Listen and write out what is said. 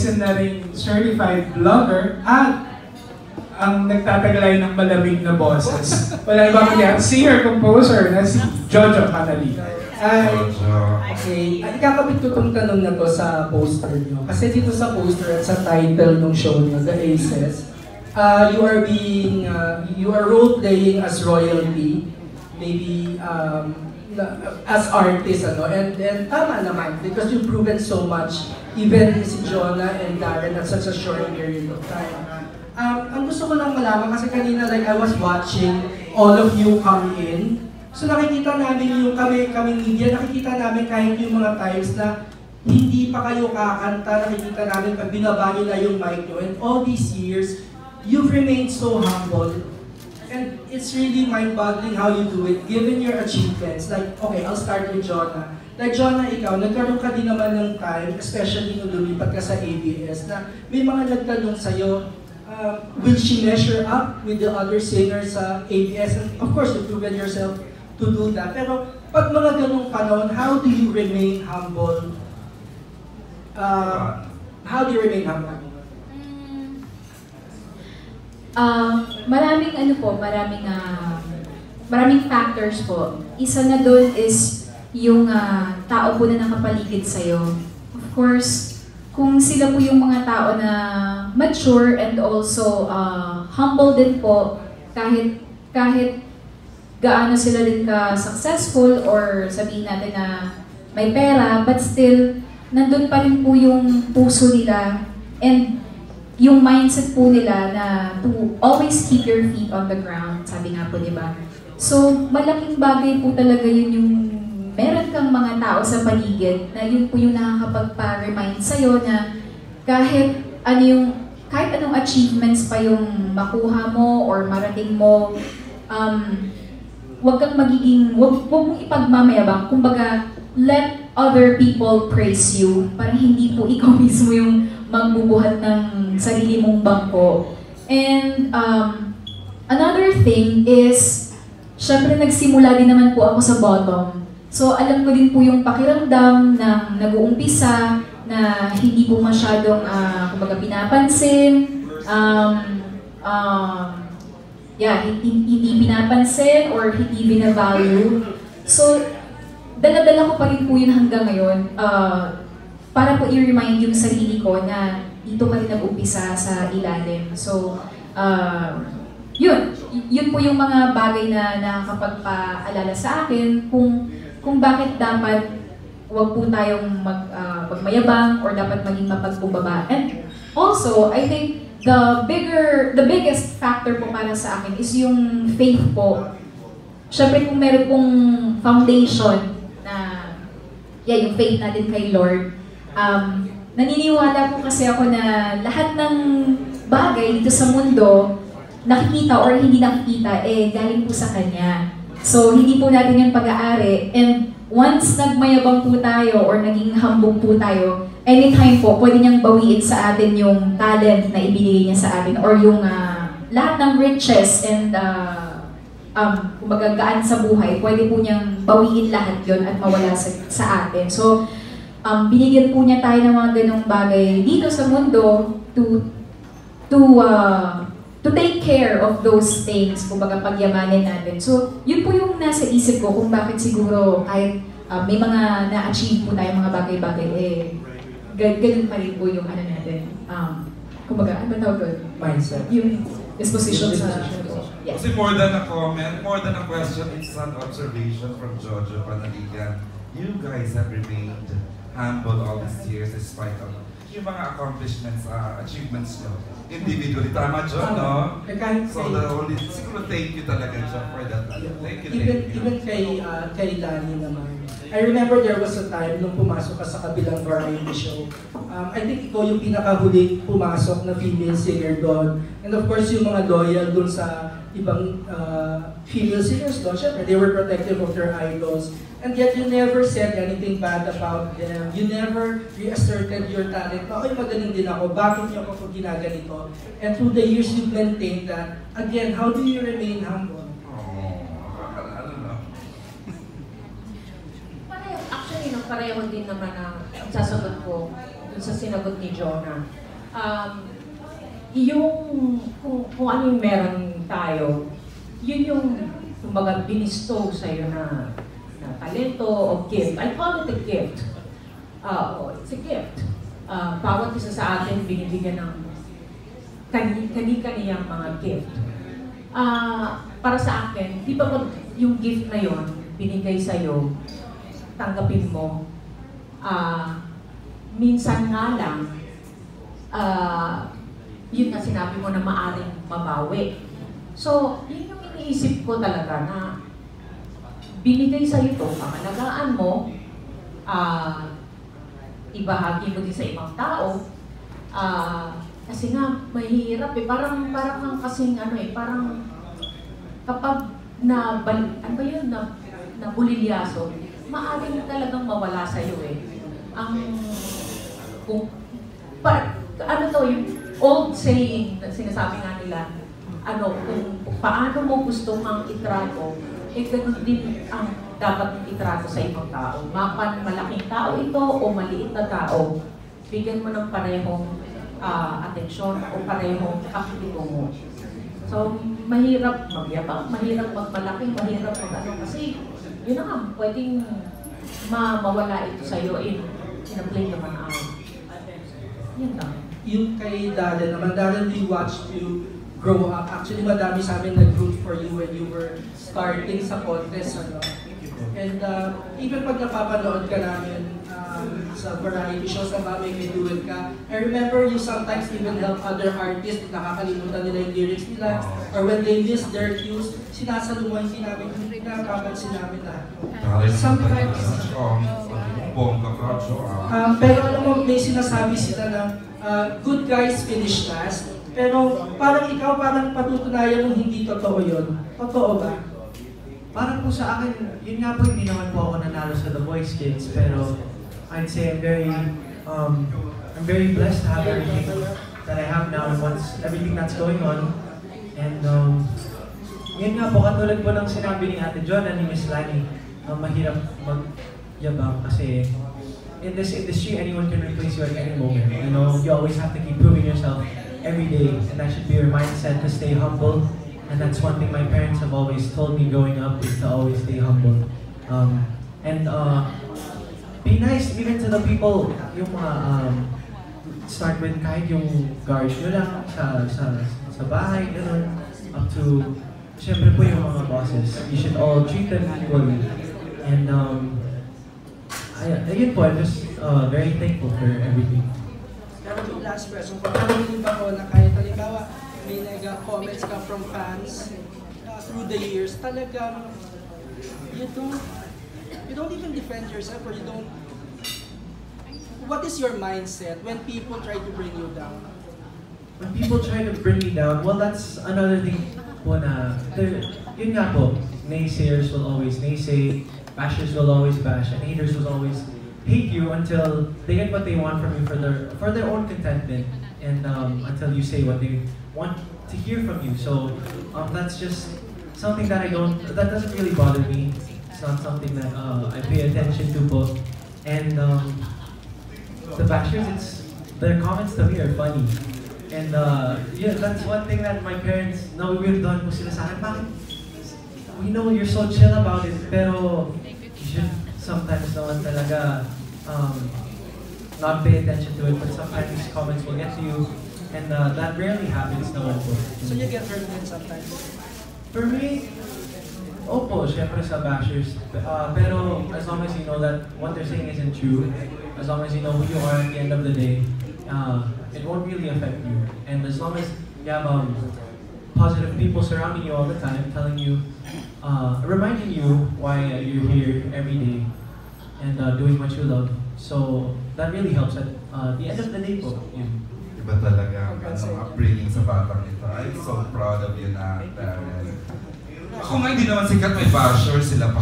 isa na ring certified vlogger at ang nagtataglay ng malamig na boses. Wala ibang kundi singer, composer na si Jojo Panalina. Okay, ikakabit ko itong tanong na to sa poster nyo. Kasi dito sa poster at sa title ng show nyo, The Aces, you are role-playing as royalty, maybe as artist, and tama naman, because you've proven so much, even si Jonah and Darren at such a short period of time. Ang gusto ko lang malaman, kasi kanina like I was watching all of you come in, so nakikita namin yung kami media, nakikita namin kahit yung mga times na hindi pa kayo kakanta, nakikita namin pag binaba nila yung mic nyo, and all these years, you've remained so humble. And it's really mind-boggling how you do it, given your achievements. Like, okay, I'll start with Jonah. Like, Jonah, ikaw, nagkaroon ka din naman ng time, especially nung lumipat ka sa ABS, na may mga nagtanong sa'yo, will she measure up with the other singers sa ABS? And of course, you've proven yourself to do that. Pero pag mga ganong panahon, how do you remain humble? How do you remain humble? Maraming factors po. Isa na doon is yung tao po na nakapaligid sa'yo. Of course, kung sila po yung mga tao na mature and also humble din po, kahit gaano sila din ka-successful or sabihin natin na may pera, but still, nandun pa rin po yung puso nila and yung mindset po nila na to always keep your feet on the ground, sabi nga po, di ba? So, malaking bagay po talaga yun yung meron kang mga tao sa paligid na yun po yung nakakapagpa-remind sa'yo na kahit anong achievements pa yung makuha mo or marating mo, wag mong ipagmamayabang. Kumbaga, let other people praise you. Parang hindi po ikaw mismo yung magbubuhat ng sarili mong bangko. And another thing is, syempre nagsimula din naman po ako sa bottom. So alam ko din po yung pakiramdam ng nag-uumpisa na hindi po masyadong kumbaga pinapansin, hindi pinapansin or hindi binavalue. So dala-dala ko pa rin po yun hanggang ngayon para po i-remind yung sarili ko na dito ka rin nag-umpisa sa ilalim. So yun po yung mga bagay na nakakapagpaalala sa akin kung bakit dapat wag po tayong magmayabang or dapat maging mapagkumbaba. And also, I think the biggest factor po para sa akin is yung faith po. Siyempre kung meron pong foundation na yung faith natin kay Lord, naniniwala po kasi ako na lahat ng bagay dito sa mundo, nakikita or hindi nakikita, galing po sa Kanya. So, hindi po natin yung pag-aari. And once nagmayabang po tayo or naging hambog po tayo, anytime po, pwede niyang bawiin sa atin yung talent na ibinigay niya sa atin or yung lahat ng riches and kumbaga gaan sa buhay, pwede po niyang bawiin lahat yon at mawala sa atin. So, binigyan po niya tayo ng mga ganong bagay dito sa mundo to take care of those things, kumbaga pagyamanin natin. So, yun po yung nasa isip ko kung bakit siguro kahit may mga na-achieve po tayo mga bagay-bagay, ganun pa rin po yung natin. Kumbaga, ano ba tawag doon? Mindset. Yung disposition sa... Yes. Kasi more than a comment, more than a question, it's an observation from Jojo Panaligan. You guys have remained humble all these years despite of yung mga accomplishments, achievements nyo. Individually, tama John, no? So the only, siguro thank you talaga John for that. Thank you. Even kay Danny naman. I remember there was a time nung pumasok ka sa kabilang variety show. I think ikaw yung pinakahuling pumasok na female singer doon. And of course, yung mga loyal doon sa ibang female singers doon, syempre, they were protective of their idols. And yet, you never said anything bad about them. You never reasserted your talent. Ay, magaling din ako. Bakit niyo ako ginaganito? And through the years, you've maintained that. Again, how do you remain humble? Actually, pareho din naman ang sasagot ko dun sa sinagot ni Jonah. Yung kung ano yung meron tayo, yun yung kumbaga binistow sa'yo na talento o gift. I call it a gift. It's a gift. Bawat isa sa atin binibigyan ng kani-kaniyang mga gift. Para sa akin, di ba yung gift na yon binigay sa'yo, tanggapin mo, minsan nga lang, yun na sinabi mo na maaring mabawi. So, yun yung iniisip ko talaga na binigay sa'yo ito, pangalagaan mo, ibahagi mo din sa ibang tao, kasi nga, mahirap eh. Parang kang kasing parang kapag nabulilyaso, maaaring talagang mawala sa'yo eh. Yung old saying na sinasabi nga nila, kung paano mo gusto kang itrato, ganun din ang dapat itrato sa ibang tao. Mapan malaking tao ito o maliit na tao, bigyan mo ng parehong atensyon o parehong pakikitungo. So, mahirap magyabang, mahirap magmalaki, mahirap kasi yun na nga, pwedeng mawala ito sa'yo in a blink of an eye. Yun lang. Yung kay Darren naman, Darren, we watched you grow up. Actually, madami sa amin nag-root for you when you were starting sa contest. And even pag napapanood ka namin sa variety shows na ba may duet ka, I remember you sometimes even help other artists, nakakalimutan nila yung lyrics nila, or when they miss their cues, sinasalungan namin, napapansin namin na. Sometimes, pero alam mo, may sinasabi sila na good guys finish last, pero parang ikaw parang patutunayan mong hindi totoo yun. Totoo ba? Parang po sa akin, yun nga po, hindi naman po ako nanalo sa The Voice Kids, pero I'd say I'm very blessed to have everything that I have now and everything that's going on. And yun nga po, katulad po ng sinabi ni Ate John and ni Miss Lani, mahirap magyabang kasi in this industry, anyone can replace you at any moment. You know, you always have to keep proving yourself every day, and that should be your mindset to stay humble. And that's one thing my parents have always told me growing up, is to always stay humble. Be nice even to the people, yung start with kahit yung guards nyo lang sa bahay, gano'n, up to, syempre po yung mga bosses. You should all treat them equally. And ayun po, I'm just very thankful for everything. Pero yung last question ko, narinig ako na kahit halimbawa may nag-comments ka from fans through the years, talagang you don't even defend yourself, or you don't. What is your mindset when people try to bring you down? When people try to bring me down, well, that's another thing po na, yun nga po, naysayers will always naysay, bashers will always bash, and haters will always hate you until they get what they want from you for their own contentment, and until you say what they want to hear from you. So that's just something that that doesn't really bother me. It's not something that I pay attention to po. And the bashers, their comments to me are funny. And yeah, that's one thing that my parents nawiwirdohan po sila sa akin. Bakit? We know you're so chill about it, pero you should sometimes naman talaga not pay attention to it, but sometimes these comments will get to you, and that rarely happens naman po. So you get hurt then sometimes? For me, opo, syempre sa bashers. Pero as long as you know that what they're saying isn't true, as long as you know who you are at the end of the day, it won't really affect you. And as long as you have positive people surrounding you all the time, telling you, reminding you why you're here every day and doing what you love. So that really helps at the end of the day po. Yun. Iba talaga ang upbringing sa batang ito. I'm so proud of you na, Darren. Ako nga hindi naman sikat, may basher sila pa.